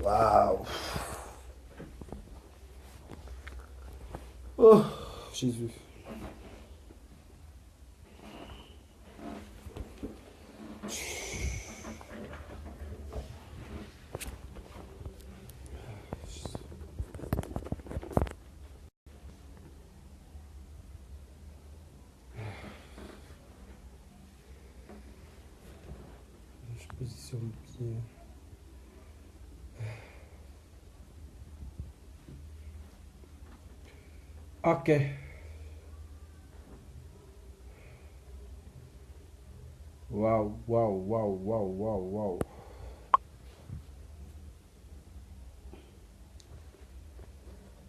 Waouh. Oh, Jésus. Je positionne bien. Ok. Waouh, waouh, waouh, waouh, waouh, waouh.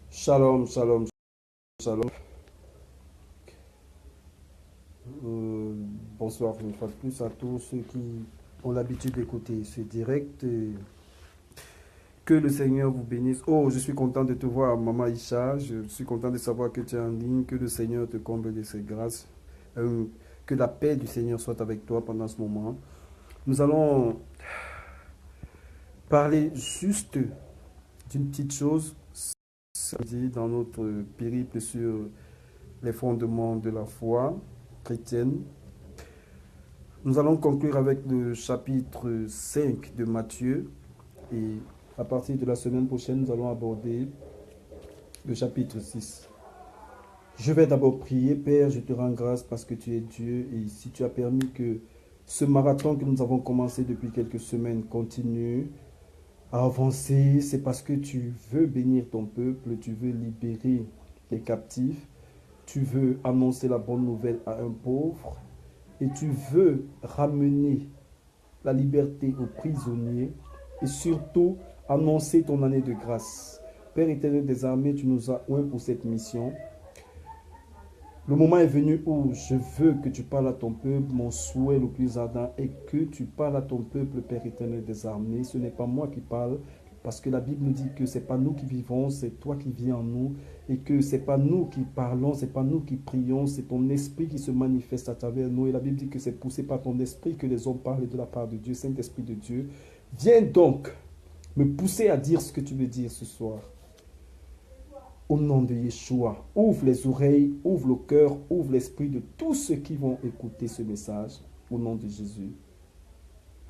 Shalom, shalom, shalom. Euh, Bonsoir une fois de plus à tous ceux qui ont l'habitude d'écouter ce direct. Que le Seigneur vous bénisse. Oh, je suis content de te voir, Maman Isha. Je suis content de savoir que tu es en ligne. Que le Seigneur te comble de ses grâces. Euh, que la paix du Seigneur soit avec toi pendant ce moment. Nous allons parler juste d'une petite chose samedi dans notre périple sur les fondements de la foi chrétienne. Nous allons conclure avec le chapitre 5 de Matthieu et à partir de la semaine prochaine, nous allons aborder le chapitre 6. Je vais d'abord prier. Père, je te rends grâce parce que tu es Dieu et si tu as permis que ce marathon que nous avons commencé depuis quelques semaines continue à avancer, c'est parce que tu veux bénir ton peuple, tu veux libérer les captifs, tu veux annoncer la bonne nouvelle à un pauvre et tu veux ramener la liberté aux prisonniers et surtout annoncer ton année de grâce. Père éternel des armées, tu nous as oints pour cette mission. Le moment est venu où je veux que tu parles à ton peuple, mon souhait le plus ardent est que tu parles à ton peuple, Père éternel des armées. Ce n'est pas moi qui parle, parce que la Bible nous dit que ce n'est pas nous qui vivons, c'est toi qui vis en nous, et que ce n'est pas nous qui parlons, ce n'est pas nous qui prions, c'est ton esprit qui se manifeste à travers nous. Et la Bible dit que c'est poussé par ton esprit que les hommes parlent de la part de Dieu, Saint-Esprit de Dieu. Viens donc me pousser à dire ce que tu veux dire ce soir. Au nom de Yeshua, ouvre les oreilles, ouvre le cœur, ouvre l'esprit de tous ceux qui vont écouter ce message. Au nom de Jésus.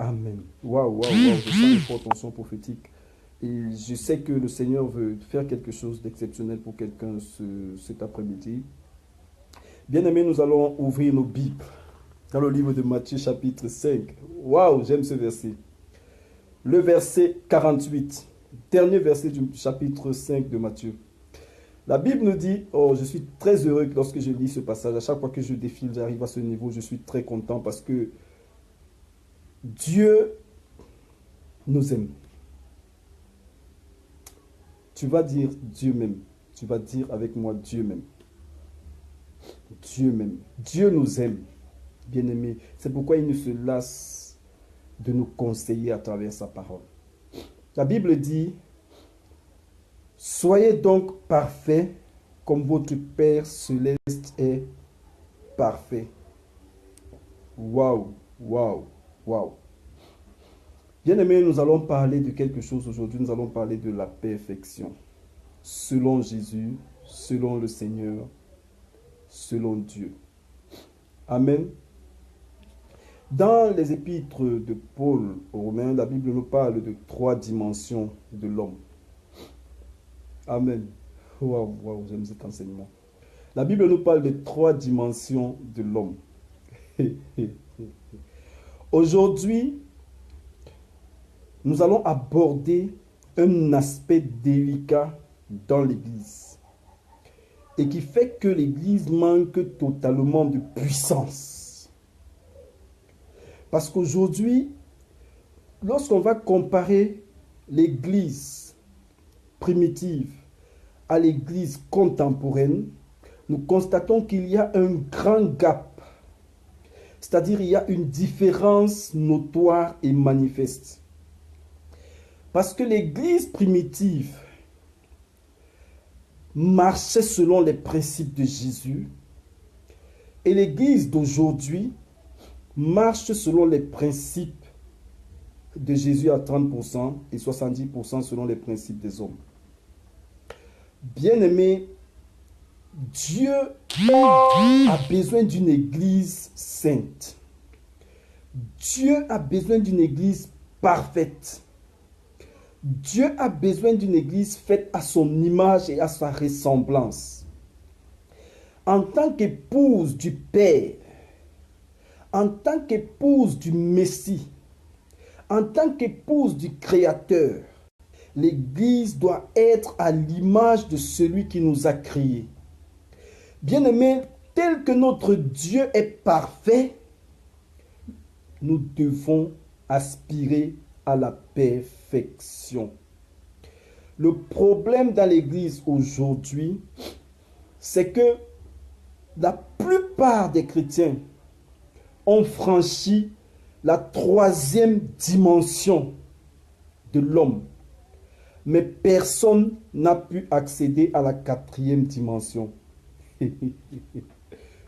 Amen. Waouh, waouh, waouh, je sens une forte tension prophétique. Et je sais que le Seigneur veut faire quelque chose d'exceptionnel pour quelqu'un cet après-midi. Bien-aimés, nous allons ouvrir nos Bibles dans le livre de Matthieu chapitre 5. Waouh, j'aime ce verset. Le verset 48, dernier verset du chapitre 5 de Matthieu. La Bible nous dit, oh, je suis très heureux lorsque je lis ce passage. À chaque fois que je défile, j'arrive à ce niveau, je suis très content parce que Dieu nous aime. Tu vas dire Dieu m'aime. Tu vas dire avec moi Dieu m'aime. Dieu m'aime. Dieu nous aime, bien-aimés. C'est pourquoi il ne se lasse de nous conseiller à travers sa parole. La Bible dit, soyez donc parfaits comme votre Père céleste est parfait. Waouh, waouh, waouh. Bien-aimés, nous allons parler de quelque chose aujourd'hui. Nous allons parler de la perfection. Selon Jésus, selon le Seigneur, selon Dieu. Amen. Dans les épîtres de Paul aux Romains, la Bible nous parle de 3 dimensions de l'homme. Amen. Waouh, waouh, j'aime cet enseignement. La Bible nous parle de 3 dimensions de l'homme. Aujourd'hui, nous allons aborder un aspect délicat dans l'Église et qui fait que l'Église manque totalement de puissance. Parce qu'aujourd'hui, lorsqu'on va comparer l'Église primitive à l'Église contemporaine, nous constatons qu'il y a un grand gap. C'est-à-dire il y a une différence notoire et manifeste. Parce que l'Église primitive marchait selon les principes de Jésus et l'Église d'aujourd'hui marche selon les principes de Jésus à 30% et 70% selon les principes des hommes. Bien-aimé, Dieu a besoin d'une église sainte. Dieu a besoin d'une église parfaite. Dieu a besoin d'une église faite à son image et à sa ressemblance. En tant qu'épouse du Père, en tant qu'épouse du Messie, en tant qu'épouse du Créateur, l'église doit être à l'image de celui qui nous a créés. Bien-aimés, tel que notre Dieu est parfait, nous devons aspirer à la perfection. Le problème dans l'église aujourd'hui, c'est que la plupart des chrétiens ont franchi la troisième dimension de l'homme. Mais personne n'a pu accéder à la quatrième dimension.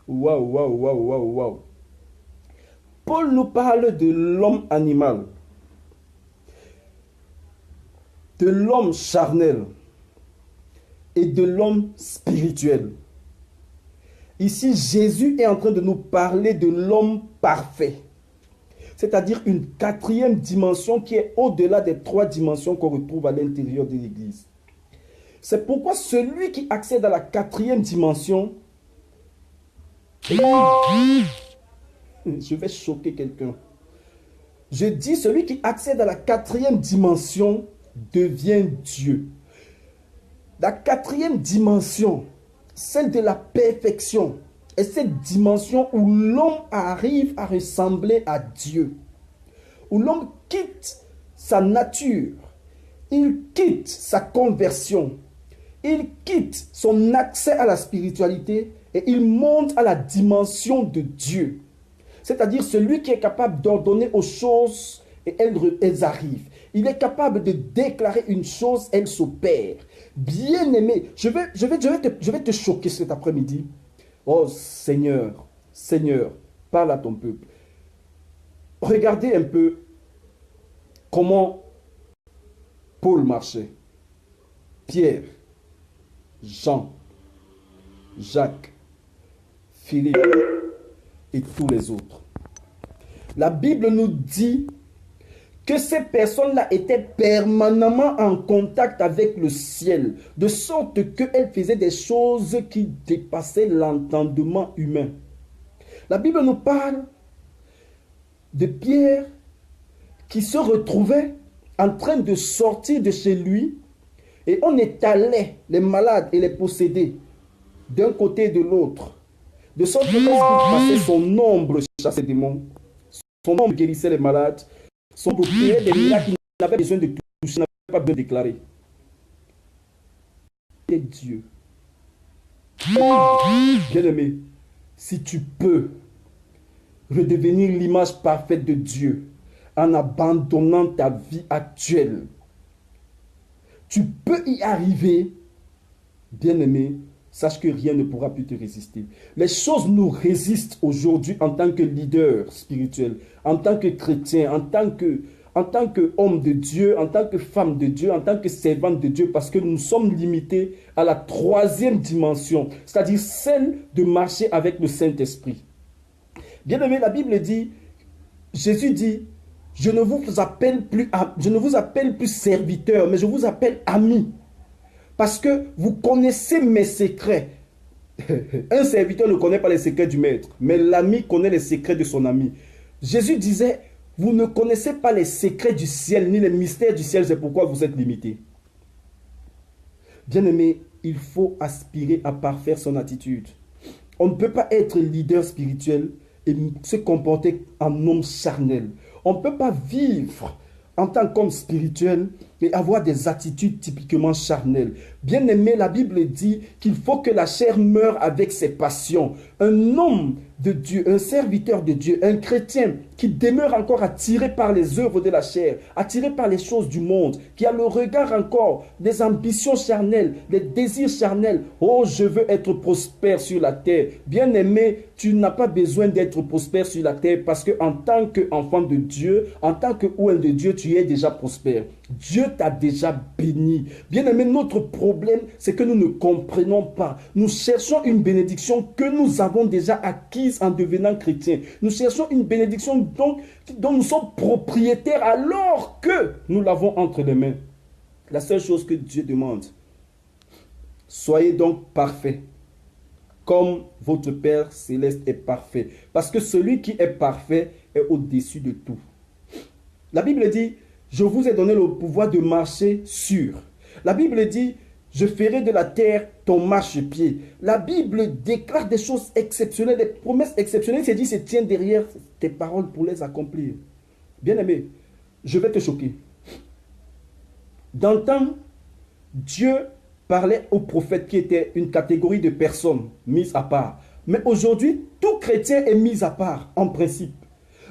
Waouh, waouh, waouh, waouh, waouh. Paul nous parle de l'homme animal, de l'homme charnel et de l'homme spirituel. Ici, Jésus est en train de nous parler de l'homme parfait, c'est-à-dire une quatrième dimension qui est au-delà des trois dimensions qu'on retrouve à l'intérieur de l'Église. C'est pourquoi celui qui accède à la quatrième dimension, je vais choquer quelqu'un. Je dis celui qui accède à la quatrième dimension devient Dieu. La quatrième dimension, celle de la perfection, est cette dimension où l'homme arrive à ressembler à Dieu, où l'homme quitte sa nature, il quitte sa conversion, il quitte son accès à la spiritualité et il monte à la dimension de Dieu. C'est-à-dire celui qui est capable d'ordonner aux choses et elles arrivent. Il est capable de déclarer une chose, elle s'opère. Bien-aimé, je vais te choquer cet après-midi. Oh Seigneur, Seigneur, parle à ton peuple. Regardez un peu comment Paul marchait. Pierre, Jean, Jacques, Philippe et tous les autres. La Bible nous dit que ces personnes-là étaient permanemment en contact avec le ciel, de sorte qu'elles faisaient des choses qui dépassaient l'entendement humain. La Bible nous parle de Pierre qui se retrouvait en train de sortir de chez lui et on étalait les malades et les possédés d'un côté et de l'autre. De sorte que lorsqu'il passait, son ombre chassait des démons, son ombre guérissait les malades, son ombre créait des miracles qu'il n'avait besoin de toucher, n'avait pas besoin de déclarer. Et Dieu. Bien-aimé, si tu peux redevenir l'image parfaite de Dieu en abandonnant ta vie actuelle, tu peux y arriver, bien-aimé. Sache que rien ne pourra plus te résister. Les choses nous résistent aujourd'hui en tant que leader spirituel, en tant que chrétien, en tant qu'homme de Dieu, en tant que femme de Dieu, en tant que servante de Dieu, parce que nous sommes limités à la troisième dimension, c'est-à-dire celle de marcher avec le Saint-Esprit. Bien aimé, la Bible dit, Jésus dit, je ne vous appelle plus serviteur, mais je vous appelle ami. Parce que vous connaissez mes secrets. Un serviteur ne connaît pas les secrets du maître, mais l'ami connaît les secrets de son ami. Jésus disait, vous ne connaissez pas les secrets du ciel, ni les mystères du ciel, c'est pourquoi vous êtes limités. Bien-aimé, il faut aspirer à parfaire son attitude. On ne peut pas être leader spirituel et se comporter en homme charnel. On ne peut pas vivre en tant qu'homme spirituel et avoir des attitudes typiquement charnelles. Bien aimé, la Bible dit qu'il faut que la chair meure avec ses passions. un homme de Dieu, un serviteur de Dieu, un chrétien qui demeure encore attiré par les œuvres de la chair, attiré par les choses du monde, qui a le regard encore des ambitions charnelles, des désirs charnels. Oh, je veux être prospère sur la terre. Bien-aimé, tu n'as pas besoin d'être prospère sur la terre parce que en tant qu'enfant de Dieu, en tant qu'oint de Dieu, tu es déjà prospère. Dieu t'a déjà béni. Bien-aimé, notre problème, c'est que nous ne comprenons pas. Nous cherchons une bénédiction que nous avons déjà acquise en devenant chrétiens. Nous cherchons une bénédiction dont nous sommes propriétaires alors que nous l'avons entre les mains. La seule chose que Dieu demande, soyez donc parfaits, comme votre Père céleste est parfait. Parce que celui qui est parfait est au-dessus de tout. La Bible dit, je vous ai donné le pouvoir de marcher sur. La Bible dit, je ferai de la terre ton marchepied. La Bible déclare des choses exceptionnelles, des promesses exceptionnelles. C'est dit, se tient derrière tes paroles pour les accomplir. Bien-aimé, je vais te choquer. Dans le temps, Dieu parlait aux prophètes qui étaient une catégorie de personnes mises à part. Mais aujourd'hui, tout chrétien est mis à part, en principe.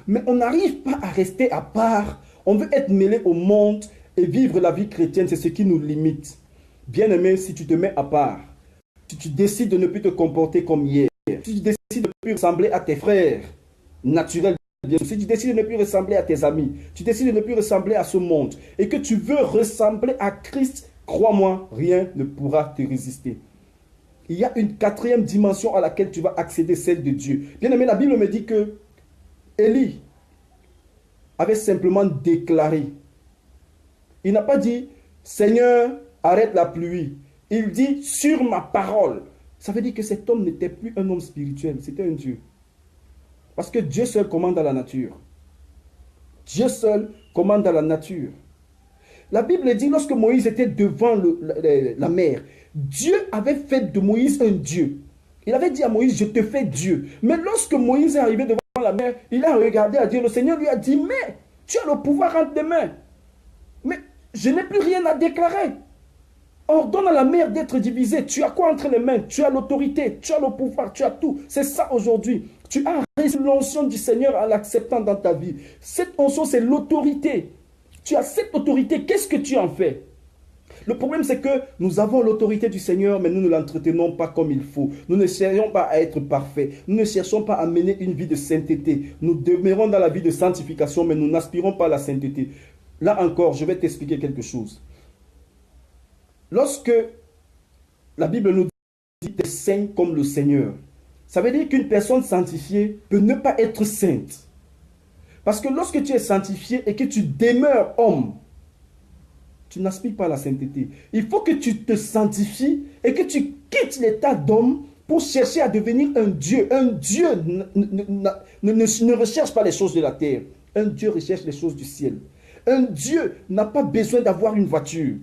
Mais on n'arrive pas à rester à part. On veut être mêlé au monde et vivre la vie chrétienne, c'est ce qui nous limite. Bien-aimé, si tu te mets à part, si tu décides de ne plus te comporter comme hier, si tu décides de ne plus ressembler à tes frères naturels, si tu décides de ne plus ressembler à tes amis, tu décides de ne plus ressembler à ce monde, et que tu veux ressembler à Christ, crois-moi, rien ne pourra te résister. Il y a une quatrième dimension à laquelle tu vas accéder, celle de Dieu. Bien-aimé, la Bible me dit que Élie avait simplement déclaré. Il n'a pas dit, Seigneur, arrête la pluie. Il dit, sur ma parole. Ça veut dire que cet homme n'était plus un homme spirituel, c'était un Dieu. Parce que Dieu seul commande à la nature. Dieu seul commande à la nature. La Bible dit, lorsque Moïse était devant la mer, Dieu avait fait de Moïse un Dieu. Il avait dit à Moïse, je te fais Dieu. Mais lorsque Moïse est arrivé devant la mer, il a regardé à Dieu. Le Seigneur lui a dit, mais tu as le pouvoir entre tes mains. Mais je n'ai plus rien à déclarer. Ordonne à la mer d'être divisée. Tu as quoi entre les mains? Tu as l'autorité, tu as le pouvoir, tu as tout. C'est ça aujourd'hui. Tu as reçu l'onction du Seigneur en l'acceptant dans ta vie. Cette onction, c'est l'autorité. Tu as cette autorité. Qu'est-ce que tu en fais? Le problème, c'est que nous avons l'autorité du Seigneur, mais nous ne l'entretenons pas comme il faut. Nous ne cherchons pas à être parfaits. Nous ne cherchons pas à mener une vie de sainteté. Nous demeurons dans la vie de sanctification, mais nous n'aspirons pas à la sainteté. Là encore, je vais t'expliquer quelque chose. Lorsque la Bible nous dit « saint comme le Seigneur », ça veut dire qu'une personne sanctifiée peut ne pas être sainte. Parce que lorsque tu es sanctifié et que tu demeures homme, tu n'aspires pas à la sainteté. Il faut que tu te sanctifies et que tu quittes l'état d'homme pour chercher à devenir un Dieu. Un Dieu ne recherche pas les choses de la terre. Un Dieu recherche les choses du ciel. Un Dieu n'a pas besoin d'avoir une voiture.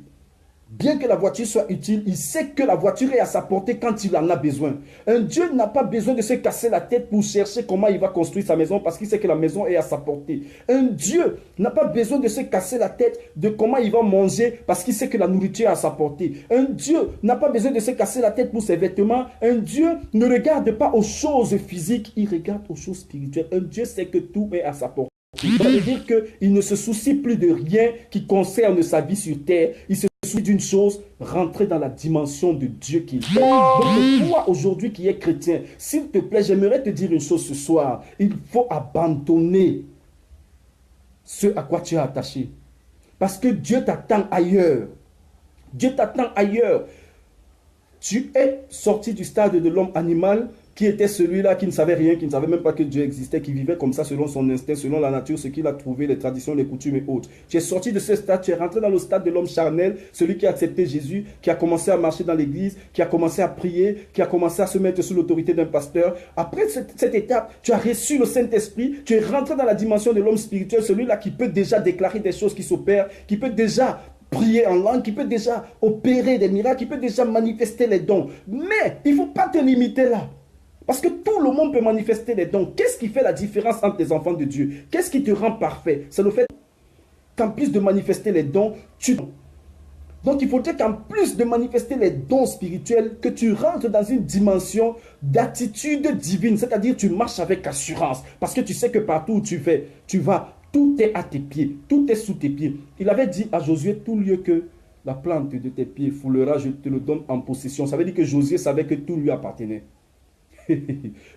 Bien que la voiture soit utile, il sait que la voiture est à sa portée quand il en a besoin. Un Dieu n'a pas besoin de se casser la tête pour chercher comment il va construire sa maison parce qu'il sait que la maison est à sa portée. Un Dieu n'a pas besoin de se casser la tête de comment il va manger parce qu'il sait que la nourriture est à sa portée. Un Dieu n'a pas besoin de se casser la tête pour ses vêtements. Un Dieu ne regarde pas aux choses physiques, il regarde aux choses spirituelles. Un Dieu sait que tout est à sa portée. Ça veut dire qu'il ne se soucie plus de rien qui concerne sa vie sur terre. Il se soucie d'une chose, rentrer dans la dimension de Dieu qu'il est. Donc toi aujourd'hui qui es chrétien, s'il te plaît, j'aimerais te dire une chose ce soir. Il faut abandonner ce à quoi tu es attaché. Parce que Dieu t'attend ailleurs. Dieu t'attend ailleurs. Tu es sorti du stade de l'homme animal qui était celui-là qui ne savait rien, qui ne savait même pas que Dieu existait, qui vivait comme ça selon son instinct, selon la nature, ce qu'il a trouvé, les traditions, les coutumes et autres. Tu es sorti de ce stade, tu es rentré dans le stade de l'homme charnel, celui qui a accepté Jésus, qui a commencé à marcher dans l'église, qui a commencé à prier, qui a commencé à se mettre sous l'autorité d'un pasteur. Après cette étape, tu as reçu le Saint-Esprit, tu es rentré dans la dimension de l'homme spirituel, celui-là qui peut déjà déclarer des choses qui s'opèrent, qui peut déjà prier en langue, qui peut déjà opérer des miracles, qui peut déjà manifester les dons. Mais il ne faut pas te limiter là. Parce que tout le monde peut manifester les dons. Qu'est-ce qui fait la différence entre les enfants de Dieu? Qu'est-ce qui te rend parfait? C'est le fait qu'en plus de manifester les dons, Donc il faudrait qu'en plus de manifester les dons spirituels, que tu rentres dans une dimension d'attitude divine, c'est-à-dire tu marches avec assurance, parce que tu sais que partout où tu vas, tout est à tes pieds, tout est sous tes pieds. Il avait dit à Josué, tout lieu que la plante de tes pieds foulera, je te le donne en possession. Ça veut dire que Josué savait que tout lui appartenait.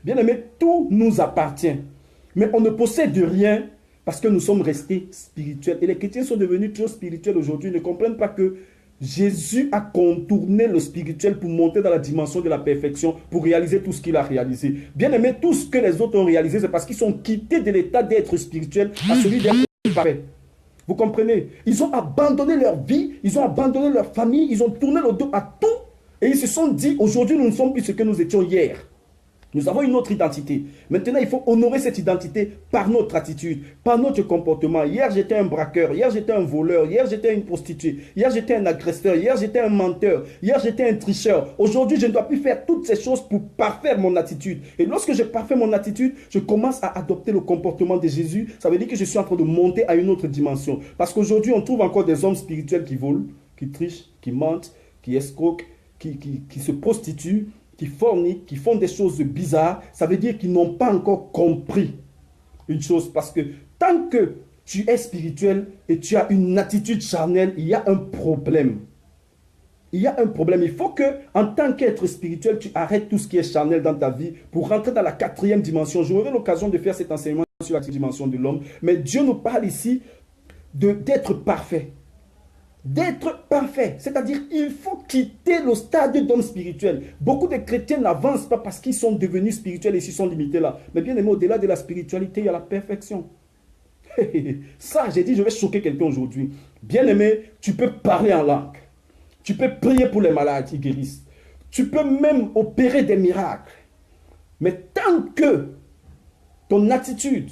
Bien aimé, tout nous appartient. Mais on ne possède rien parce que nous sommes restés spirituels. Et les chrétiens sont devenus trop spirituels aujourd'hui. Ils ne comprennent pas que Jésus a contourné le spirituel pour monter dans la dimension de la perfection, pour réaliser tout ce qu'il a réalisé. Bien aimé, tout ce que les autres ont réalisé, c'est parce qu'ils sont quittés de l'état d'être spirituel à celui d'être parfait. Vous comprenez? Ils ont abandonné leur vie, ils ont abandonné leur famille, ils ont tourné le dos à tout et ils se sont dit, aujourd'hui nous ne sommes plus ce que nous étions hier. Nous avons une autre identité. Maintenant, il faut honorer cette identité par notre attitude, par notre comportement. Hier, j'étais un braqueur. Hier, j'étais un voleur. Hier, j'étais une prostituée. Hier, j'étais un agresseur. Hier, j'étais un menteur. Hier, j'étais un tricheur. Aujourd'hui, je ne dois plus faire toutes ces choses pour parfaire mon attitude. Et lorsque je parfais mon attitude, je commence à adopter le comportement de Jésus. Ça veut dire que je suis en train de monter à une autre dimension. Parce qu'aujourd'hui, on trouve encore des hommes spirituels qui volent, qui trichent, qui mentent, qui escroquent, qui se prostituent, qui forniquent, qui font des choses bizarres. Ça veut dire qu'ils n'ont pas encore compris une chose. Parce que tant que tu es spirituel et tu as une attitude charnelle, il y a un problème. Il y a un problème. Il faut que, en tant qu'être spirituel, tu arrêtes tout ce qui est charnel dans ta vie pour rentrer dans la 4e dimension. J'aurai l'occasion de faire cet enseignement sur la 4e dimension de l'homme. Mais Dieu nous parle ici d'être parfait. D'être parfait, c'est-à-dire il faut quitter le stade d'homme spirituel. Beaucoup de chrétiens n'avancent pas parce qu'ils sont devenus spirituels et s'ils sont limités là. Mais bien aimé, au-delà de la spiritualité, il y a la perfection. Ça, j'ai dit, je vais choquer quelqu'un aujourd'hui. Bien aimé, tu peux parler en langue. Tu peux prier pour les malades, ils guérissent. Tu peux même opérer des miracles. Mais tant que ton attitude,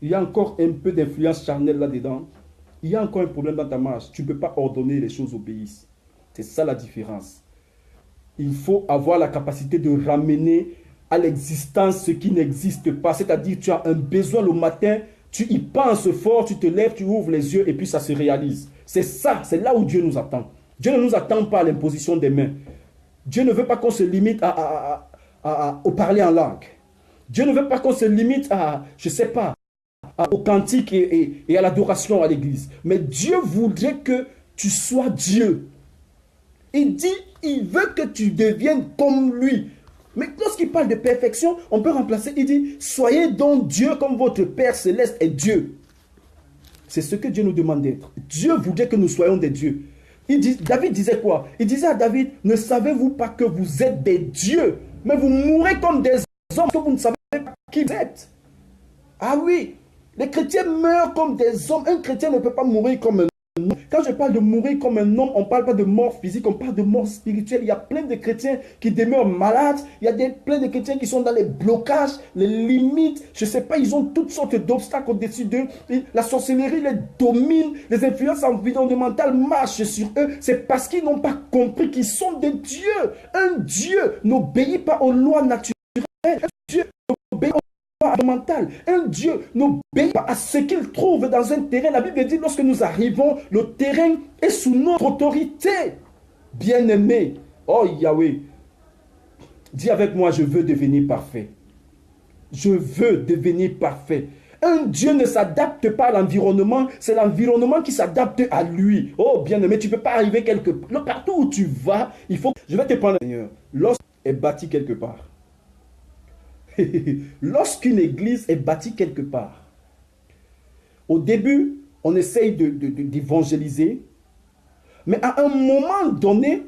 il y a encore un peu d'influence charnelle là-dedans, il y a encore un problème dans ta marche. Tu ne peux pas ordonner les choses obéissent. C'est ça la différence. Il faut avoir la capacité de ramener à l'existence ce qui n'existe pas. C'est-à-dire, tu as un besoin le matin, tu y penses fort, tu te lèves, tu ouvres les yeux et puis ça se réalise. C'est ça, c'est là où Dieu nous attend. Dieu ne nous attend pas à l'imposition des mains. Dieu ne veut pas qu'on se limite au parler en langue. Dieu ne veut pas qu'on se limite à, je ne sais pas, au cantique et à l'adoration à l'église. Mais Dieu voudrait que tu sois Dieu. Il dit, il veut que tu deviennes comme lui. Mais lorsqu'il parle de perfection, on peut remplacer, il dit, soyez donc Dieu comme votre Père céleste est Dieu. C'est ce que Dieu nous demande d'être. Dieu voudrait que nous soyons des dieux. David disait quoi? Il disait à David, ne savez-vous pas que vous êtes des dieux, mais vous mourrez comme des hommes, que vous ne savez pas qui vous êtes. Ah oui, les chrétiens meurent comme des hommes. Un chrétien ne peut pas mourir comme un homme. Quand je parle de mourir comme un homme, on ne parle pas de mort physique, on parle de mort spirituelle. Il y a plein de chrétiens qui demeurent malades. Il y a plein de chrétiens qui sont dans les blocages, les limites. Je ne sais pas, ils ont toutes sortes d'obstacles au-dessus d'eux. La sorcellerie les domine. Les influences environnementales marchent sur eux. C'est parce qu'ils n'ont pas compris qu'ils sont des dieux. Un Dieu n'obéit pas aux lois naturelles. Un Dieu n'obéit mental. Un Dieu n'obéit pas à ce qu'il trouve dans un terrain. La Bible dit, lorsque nous arrivons, le terrain est sous notre autorité. Bien-aimé, oh Yahweh, dis avec moi, je veux devenir parfait. Je veux devenir parfait. Un Dieu ne s'adapte pas à l'environnement, c'est l'environnement qui s'adapte à lui. Oh bien-aimé, tu ne peux pas arriver quelque part. Partout où tu vas, il faut... Je vais te prendre, Seigneur. Lorsqu'on est bâti quelque part, lorsqu'une église est bâtie quelque part, au début, on essaye d'évangéliser, mais à un moment donné,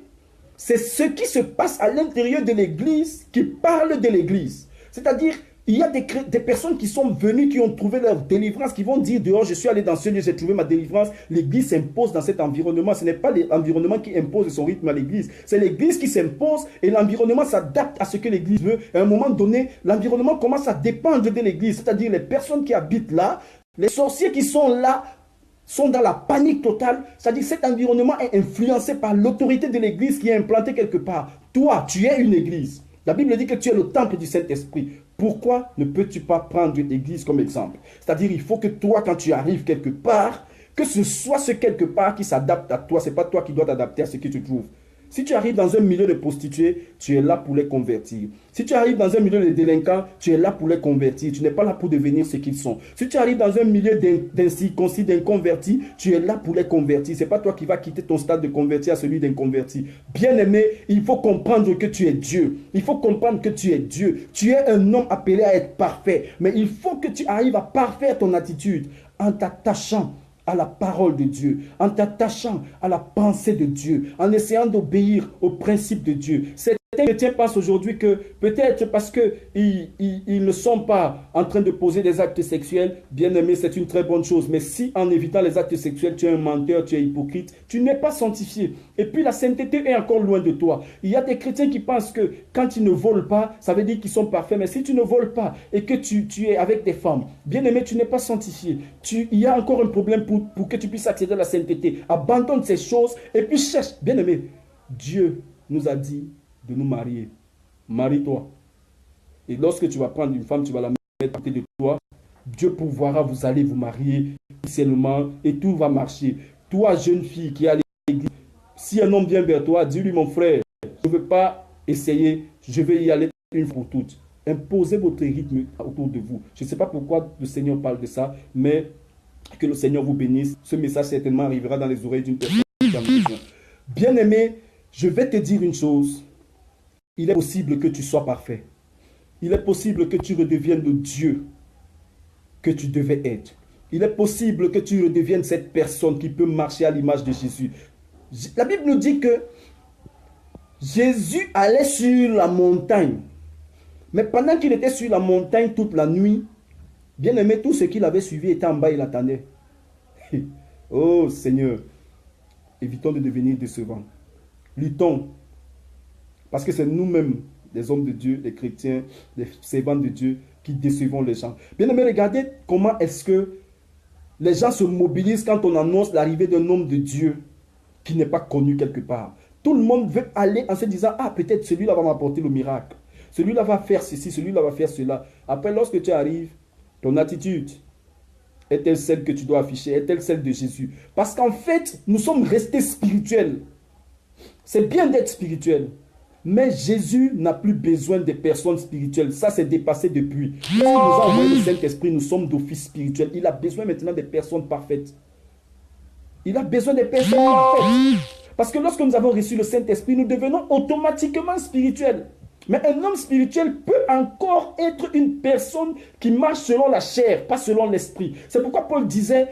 c'est ce qui se passe à l'intérieur de l'église qui parle de l'église. C'est-à-dire, il y a des personnes qui sont venues, qui ont trouvé leur délivrance, qui vont dire dehors, je suis allé dans ce lieu, j'ai trouvé ma délivrance. L'église s'impose dans cet environnement. Ce n'est pas l'environnement qui impose son rythme à l'église. C'est l'église qui s'impose et l'environnement s'adapte à ce que l'église veut. À un moment donné, l'environnement commence à dépendre de l'église. C'est-à-dire les personnes qui habitent là, les sorciers qui sont là, sont dans la panique totale. C'est-à-dire cet environnement est influencé par l'autorité de l'église qui est implantée quelque part. Toi, tu es une église. La Bible dit que tu es le temple du Saint-Esprit. Pourquoi ne peux-tu pas prendre l'église comme exemple? C'est-à-dire, il faut que toi, quand tu arrives quelque part, Que ce soit ce quelque part qui s'adapte à toi, ce n'est pas toi qui dois t'adapter à ce que tu trouves. Si tu arrives dans un milieu de prostituées, tu es là pour les convertir. Si tu arrives dans un milieu de délinquants, tu es là pour les convertir. Tu n'es pas là pour devenir ce qu'ils sont. Si tu arrives dans un milieu d'incirconcis, d'inconvertis, tu es là pour les convertir. Ce n'est pas toi qui vas quitter ton stade de converti à celui d'inconverti. Bien-aimé, il faut comprendre que tu es Dieu. Il faut comprendre que tu es Dieu. Tu es un homme appelé à être parfait. Mais il faut que tu arrives à parfaire ton attitude en t'attachant à la parole de Dieu, en t'attachant à la pensée de Dieu, en essayant d'obéir aux principes de Dieu. Certains chrétiens pensent aujourd'hui que peut-être parce qu'ils ne sont pas en train de poser des actes sexuels, bien aimé, c'est une très bonne chose. Mais si en évitant les actes sexuels, tu es un menteur, tu es hypocrite, tu n'es pas sanctifié. Et puis la sainteté est encore loin de toi. Il y a des chrétiens qui pensent que quand ils ne volent pas, ça veut dire qu'ils sont parfaits. Mais si tu ne voles pas et que tu es avec des femmes, bien aimé, tu n'es pas sanctifié. Il y a encore un problème pour que tu puisses accéder à la sainteté. Abandonne ces choses et puis cherche. Bien aimé, Dieu nous a dit de nous marier. Marie-toi. Et lorsque tu vas prendre une femme, tu vas la mettre à côté de toi. Dieu pourvoira, vous allez vous marier officiellement et tout va marcher. Toi, jeune fille qui est à l'église, si un homme vient vers toi, dis-lui, mon frère, je ne veux pas essayer, je vais y aller une fois pour toutes. Imposez votre rythme autour de vous. Je ne sais pas pourquoi le Seigneur parle de ça, mais que le Seigneur vous bénisse. Ce message certainement arrivera dans les oreilles d'une personne qui a besoin. Bien-aimé, je vais te dire une chose. Il est possible que tu sois parfait. Il est possible que tu redeviennes le Dieu que tu devais être. Il est possible que tu redeviennes cette personne qui peut marcher à l'image de Jésus. La Bible nous dit que Jésus allait sur la montagne. Mais pendant qu'il était sur la montagne toute la nuit, bien aimé, tout ce qu'il avait suivi était en bas, il attendait. Oh Seigneur, évitons de devenir décevants. Luttons. Parce que c'est nous-mêmes, les hommes de Dieu, les chrétiens, les servants de Dieu, qui décevons les gens. Bien aimé, regardez comment est-ce que les gens se mobilisent quand on annonce l'arrivée d'un homme de Dieu qui n'est pas connu quelque part. Tout le monde veut aller en se disant, ah, peut-être celui-là va m'apporter le miracle. Celui-là va faire ceci, celui-là va faire cela. Après, lorsque tu arrives, ton attitude est-elle celle que tu dois afficher? Est-elle celle de Jésus? Parce qu'en fait, nous sommes restés spirituels. C'est bien d'être spirituel. Mais Jésus n'a plus besoin des personnes spirituelles. Ça, c'est dépassé depuis. S'il nous a envoyé le Saint-Esprit, nous sommes d'office spirituel. Il a besoin maintenant des personnes parfaites. Il a besoin des personnes parfaites. Parce que lorsque nous avons reçu le Saint-Esprit, nous devenons automatiquement spirituels. Mais un homme spirituel peut encore être une personne qui marche selon la chair, pas selon l'esprit. C'est pourquoi Paul disait,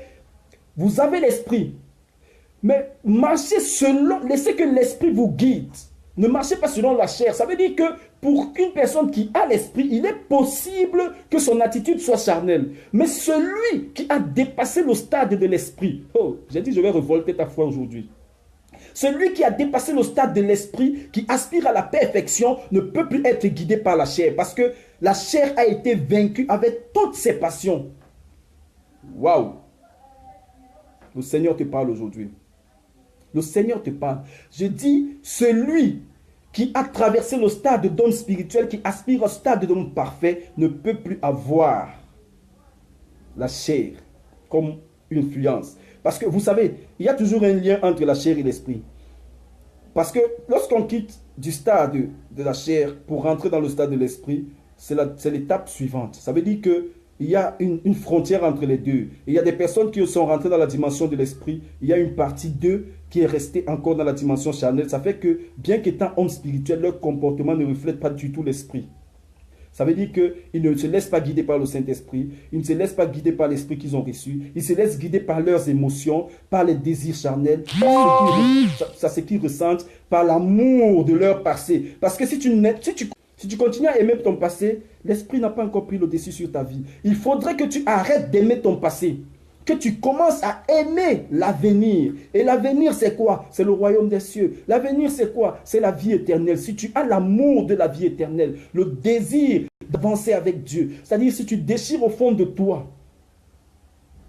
vous avez l'esprit, mais marchez selon, laissez que l'esprit vous guide. Ne marchez pas selon la chair. Ça veut dire que pour une personne qui a l'esprit, il est possible que son attitude soit charnelle. Mais celui qui a dépassé le stade de l'esprit, oh, j'ai dit je vais révolter ta foi aujourd'hui. Celui qui a dépassé le stade de l'esprit, qui aspire à la perfection, ne peut plus être guidé par la chair. Parce que la chair a été vaincue avec toutes ses passions. Waouh! Le Seigneur te parle aujourd'hui. Le Seigneur te parle. Je dis, celui qui a traversé le stade d'homme spirituel, qui aspire au stade d'homme parfait, ne peut plus avoir la chair comme une influence. Parce que vous savez, il y a toujours un lien entre la chair et l'esprit. Parce que lorsqu'on quitte du stade de la chair pour rentrer dans le stade de l'esprit, c'est l'étape suivante. Ça veut dire qu'il y a une frontière entre les deux. Et il y a des personnes qui sont rentrées dans la dimension de l'esprit. Il y a une partie d'eux qui est restée encore dans la dimension charnelle. Ça fait que, bien qu'étant homme spirituel, leur comportement ne reflète pas du tout l'esprit. Ça veut dire qu'ils ne se laissent pas guider par le Saint-Esprit, ils ne se laissent pas guider par l'esprit qu'ils ont reçu, ils se laissent guider par leurs émotions, par les désirs charnels, par ce qu'ils ressentent, par l'amour de leur passé. Parce que si tu continues à aimer ton passé, l'esprit n'a pas encore pris le dessus sur ta vie. Il faudrait que tu arrêtes d'aimer ton passé, que tu commences à aimer l'avenir. Et l'avenir, c'est quoi? C'est le royaume des cieux. L'avenir, c'est quoi? C'est la vie éternelle. Si tu as l'amour de la vie éternelle, le désir d'avancer avec Dieu, c'est-à-dire si tu déchires au fond de toi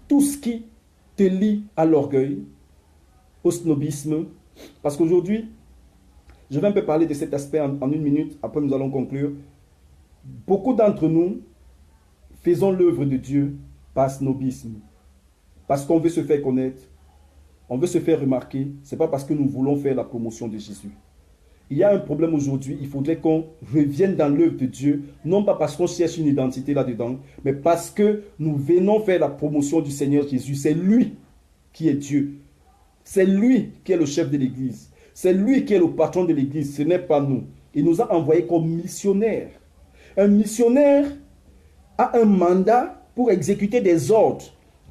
tout ce qui te lie à l'orgueil, au snobisme, parce qu'aujourd'hui, je vais un peu parler de cet aspect en une minute, après nous allons conclure. Beaucoup d'entre nous faisons l'œuvre de Dieu par snobisme, parce qu'on veut se faire connaître, on veut se faire remarquer, ce n'est pas parce que nous voulons faire la promotion de Jésus. Il y a un problème aujourd'hui, il faudrait qu'on revienne dans l'œuvre de Dieu, non pas parce qu'on cherche une identité là-dedans, mais parce que nous venons faire la promotion du Seigneur Jésus. C'est lui qui est Dieu. C'est lui qui est le chef de l'Église. C'est lui qui est le patron de l'Église, ce n'est pas nous. Il nous a envoyés comme missionnaires. Un missionnaire a un mandat pour exécuter des ordres.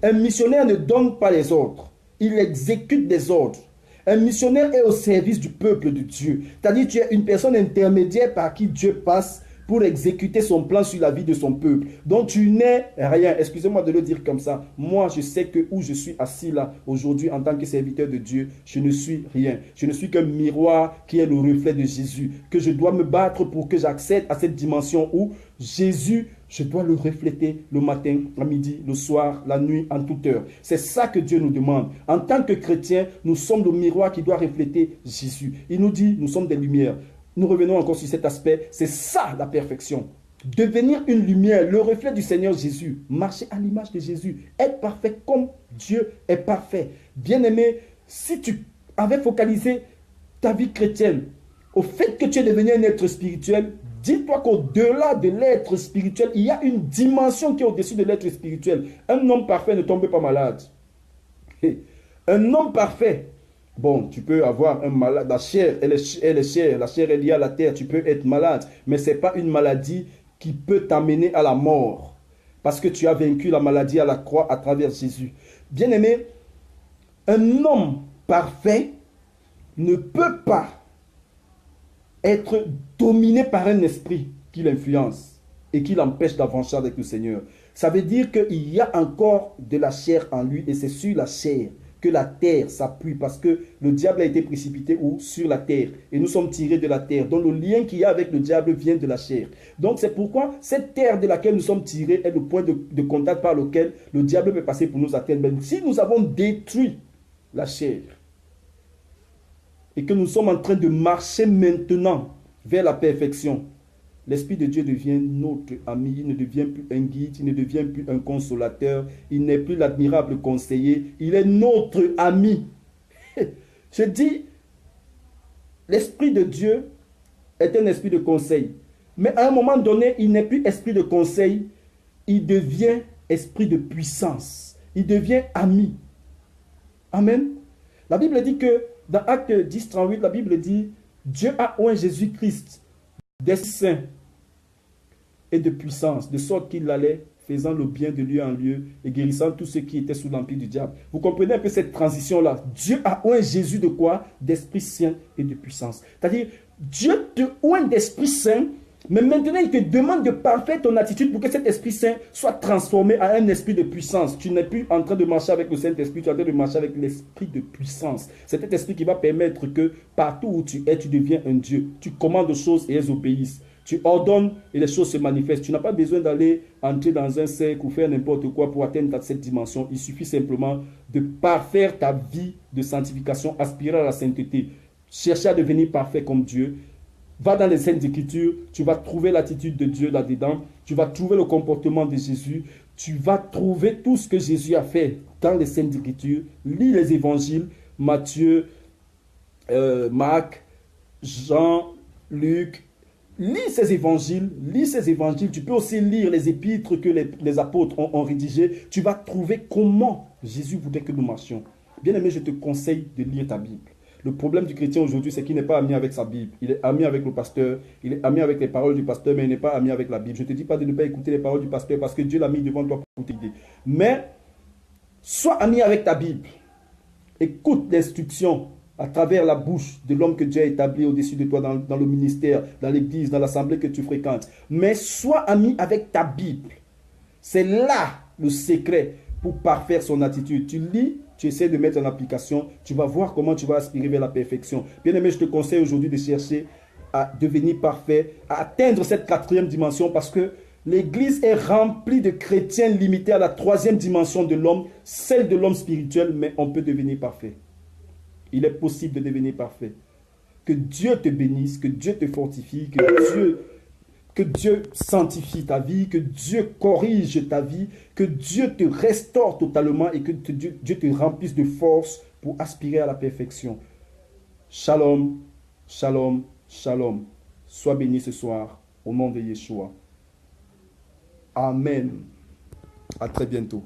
Un missionnaire ne donne pas les ordres, il exécute des ordres. Un missionnaire est au service du peuple de Dieu. C'est-à-dire tu es une personne intermédiaire par qui Dieu passe pour exécuter son plan sur la vie de son peuple. Donc tu n'es rien. Excusez-moi de le dire comme ça. Moi, je sais que où je suis assis là, aujourd'hui, en tant que serviteur de Dieu, je ne suis rien. Je ne suis qu'un miroir qui est le reflet de Jésus. Que je dois me battre pour que j'accède à cette dimension où Jésus, je dois le refléter le matin, à midi, le soir, la nuit, en toute heure. C'est ça que Dieu nous demande. En tant que chrétiens, nous sommes le miroir qui doit refléter Jésus. Il nous dit, nous sommes des lumières. Nous revenons encore sur cet aspect. C'est ça la perfection. Devenir une lumière, le reflet du Seigneur Jésus. Marcher à l'image de Jésus. Être parfait comme Dieu est parfait. Bien-aimé, si tu avais focalisé ta vie chrétienne au fait que tu es devenu un être spirituel, dis-toi qu'au-delà de l'être spirituel, il y a une dimension qui est au-dessus de l'être spirituel. Un homme parfait ne tombe pas malade. Un homme parfait, bon, tu peux avoir un malade, la chair, elle est chair, la chair est liée à la terre, tu peux être malade, mais ce n'est pas une maladie qui peut t'amener à la mort, parce que tu as vaincu la maladie à la croix à travers Jésus. Bien-aimé, un homme parfait ne peut pas être dominé par un esprit qui l'influence et qui l'empêche d'avancer avec le Seigneur. Ça veut dire qu'il y a encore de la chair en lui et c'est sur la chair que la terre s'appuie parce que le diable a été précipité où? Sur la terre. Et nous sommes tirés de la terre. Donc le lien qu'il y a avec le diable vient de la chair. Donc c'est pourquoi cette terre de laquelle nous sommes tirés est le point de contact par lequel le diable peut passer pour nous atteindre. Mais si nous avons détruit la chair, et que nous sommes en train de marcher maintenant vers la perfection, l'Esprit de Dieu devient notre ami, il ne devient plus un guide, il ne devient plus un consolateur, il n'est plus l'admirable conseiller, il est notre ami. Je dis, l'Esprit de Dieu est un esprit de conseil, mais à un moment donné, il n'est plus esprit de conseil, il devient esprit de puissance, il devient ami. Amen. La Bible dit que dans Acte 10, 38, la Bible dit Dieu a oint Jésus-Christ d'esprit saint et de puissance, de sorte qu'il allait faisant le bien de lieu en lieu et guérissant tous ceux qui étaient sous l'empire du diable. Vous comprenez un peu cette transition-là? Dieu a oint Jésus de quoi? D'esprit saint et de puissance. C'est-à-dire, Dieu te oint d'esprit saint, mais maintenant il te demande de parfaire ton attitude pour que cet esprit saint soit transformé en un esprit de puissance. Tu n'es plus en train de marcher avec le Saint-Esprit, tu es en train de marcher avec l'esprit de puissance. C'est cet esprit qui va permettre que partout où tu es, tu deviens un Dieu. Tu commandes aux choses et elles obéissent. Tu ordonnes et les choses se manifestent. Tu n'as pas besoin d'aller entrer dans un cercle ou faire n'importe quoi pour atteindre cette dimension. Il suffit simplement de parfaire ta vie de sanctification, aspirer à la sainteté, chercher à devenir parfait comme Dieu. Va dans les Saintes Écritures, tu vas trouver l'attitude de Dieu là-dedans, tu vas trouver le comportement de Jésus, tu vas trouver tout ce que Jésus a fait dans les Saintes Écritures. Lis les évangiles, Matthieu, Marc, Jean, Luc. Lis ces évangiles, tu peux aussi lire les épîtres que les apôtres ont rédigés. Tu vas trouver comment Jésus voulait que nous marchions. Bien aimé, je te conseille de lire ta Bible. Le problème du chrétien aujourd'hui, c'est qu'il n'est pas ami avec sa Bible. Il est ami avec le pasteur, il est ami avec les paroles du pasteur, mais il n'est pas ami avec la Bible. Je ne te dis pas de ne pas écouter les paroles du pasteur parce que Dieu l'a mis devant toi pour t'aider. Mais, sois ami avec ta Bible. Écoute l'instruction à travers la bouche de l'homme que Dieu a établi au-dessus de toi dans le ministère, dans l'église, dans l'assemblée que tu fréquentes. Mais sois ami avec ta Bible. C'est là le secret pour parfaire son attitude. Tu lis, tu essaies de mettre en application, tu vas voir comment tu vas aspirer vers la perfection. Bien aimé, je te conseille aujourd'hui de chercher à devenir parfait, à atteindre cette 4e dimension parce que l'Église est remplie de chrétiens limités à la 3e dimension de l'homme, celle de l'homme spirituel, mais on peut devenir parfait. Il est possible de devenir parfait. Que Dieu te bénisse, que Dieu te fortifie, que Dieu Que Dieu sanctifie ta vie, que Dieu corrige ta vie, que Dieu te restaure totalement et que Dieu te remplisse de force pour aspirer à la perfection. Shalom, shalom, shalom. Sois béni ce soir au nom de Yeshua. Amen. À très bientôt.